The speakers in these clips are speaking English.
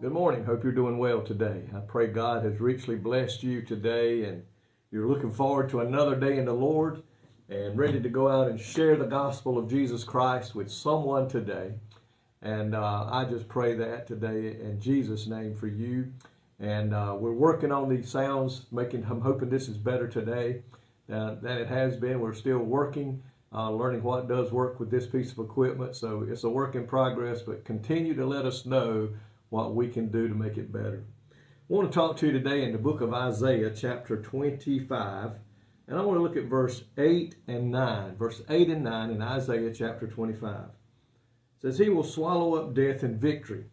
Good morning. Hope you're doing well today. I pray God has richly blessed you today and you're looking forward to another day in the Lord and ready to go out and share the gospel of Jesus Christ with someone today. And I just pray that today in Jesus' name for you. And we're working on these sounds, I'm hoping this is better today than it has been. We're still working, learning what does work with this piece of equipment. So it's a work in progress, but continue to let us know what we can do to make it better. I want to talk to you today in the book of Isaiah, chapter 25, and I want to look at verse 8 and 9. Verse 8 and 9 in Isaiah chapter 25. It says, "He will swallow up death in victory,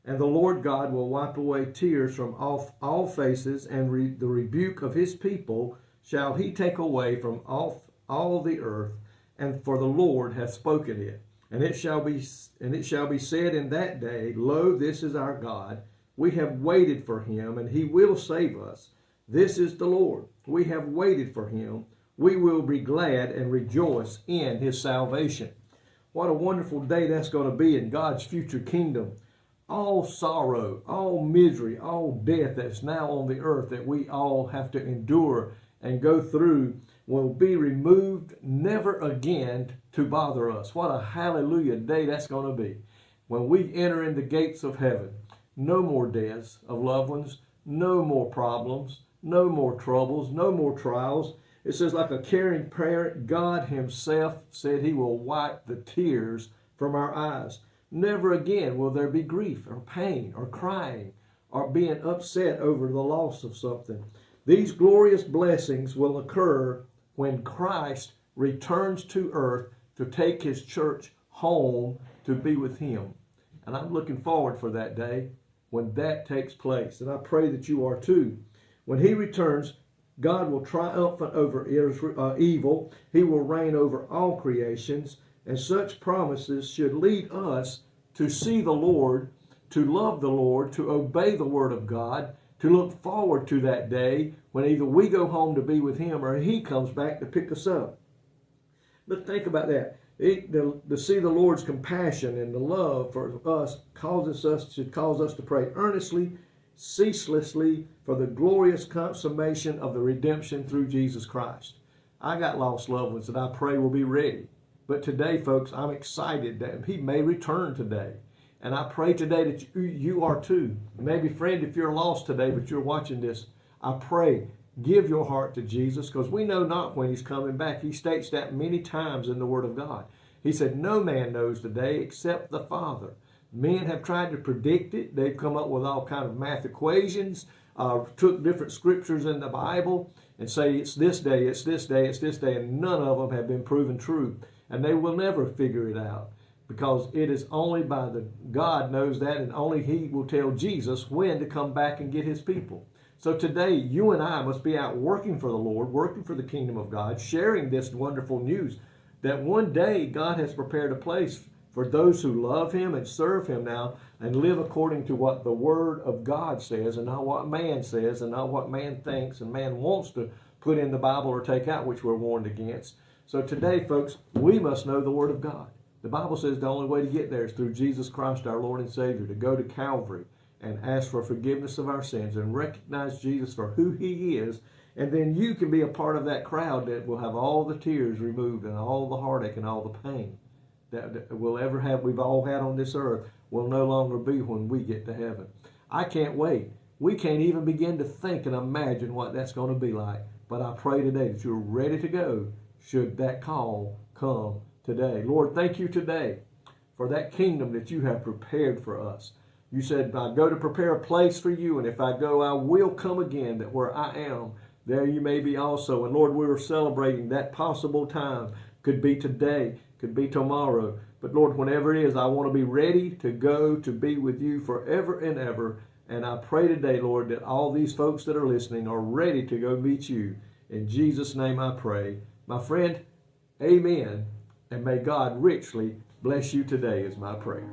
and the Lord God will wipe away tears from off all faces, and the rebuke of his people shall he take away from off all the earth, and for the Lord hath spoken it. And it shall be said in that day, Lo, this is our God. We have waited for him, and he will save us. This is the Lord. We have waited for him. We will be glad and rejoice in his salvation." What a wonderful day that's going to be in God's future kingdom. All sorrow, all misery, all death that's now on the earth that we all have to endure and go through will be removed, never again to bother us. What a hallelujah day that's going to be. When we enter in the gates of heaven, no more deaths of loved ones, no more problems, no more troubles, no more trials. It says, like a caring parent, God himself said he will wipe the tears from our eyes. Never again will there be grief or pain or crying or being upset over the loss of something. These glorious blessings will occur when Christ returns to earth to take his church home to be with him. And I'm looking forward for that day when that takes place. And I pray that you are too. When he returns, God will triumph over evil. He will reign over all creations. And such promises should lead us to see the Lord, to love the Lord, to obey the word of God, to look forward to that day when either we go home to be with him or he comes back to pick us up. But think about that. To see the Lord's compassion and the love for us should cause us to pray earnestly, ceaselessly for the glorious consummation of the redemption through Jesus Christ. I got lost loved ones that I pray will be ready. But today, folks, I'm excited that he may return today. And I pray today that you are too. Maybe, friend, if you're lost today, but you're watching this, I pray, give your heart to Jesus, because we know not when he's coming back. He states that many times in the Word of God. He said, no man knows the day except the Father. Men have tried to predict it. They've come up with all kind of math equations, took different scriptures in the Bible and say it's this day, it's this day, it's this day, and none of them have been proven true. And they will never figure it out, because it is only by God knows that, and only he will tell Jesus when to come back and get his people. So today, you and I must be out working for the Lord, working for the kingdom of God, sharing this wonderful news that one day God has prepared a place for those who love him and serve him now and live according to what the word of God says and not what man says and not what man thinks and man wants to put in the Bible or take out, which we're warned against. So today, folks, we must know the word of God. The Bible says the only way to get there is through Jesus Christ, our Lord and Savior, to go to Calvary and ask for forgiveness of our sins and recognize Jesus for who he is. And then you can be a part of that crowd that will have all the tears removed and all the heartache and all the pain that we've all had on this earth will no longer be when we get to heaven. I can't wait. We can't even begin to think and imagine what that's going to be like. But I pray today that you're ready to go should that call come today. Lord, thank you today for that kingdom that you have prepared for us. You said, I go to prepare a place for you, and if I go, I will come again, that where I am, there you may be also. And Lord, we were celebrating that possible time. Could be today, could be tomorrow. But Lord, whenever it is, I want to be ready to go to be with you forever and ever. And I pray today, Lord, that all these folks that are listening are ready to go meet you. In Jesus' name I pray. My friend, amen. And may God richly bless you today is my prayer.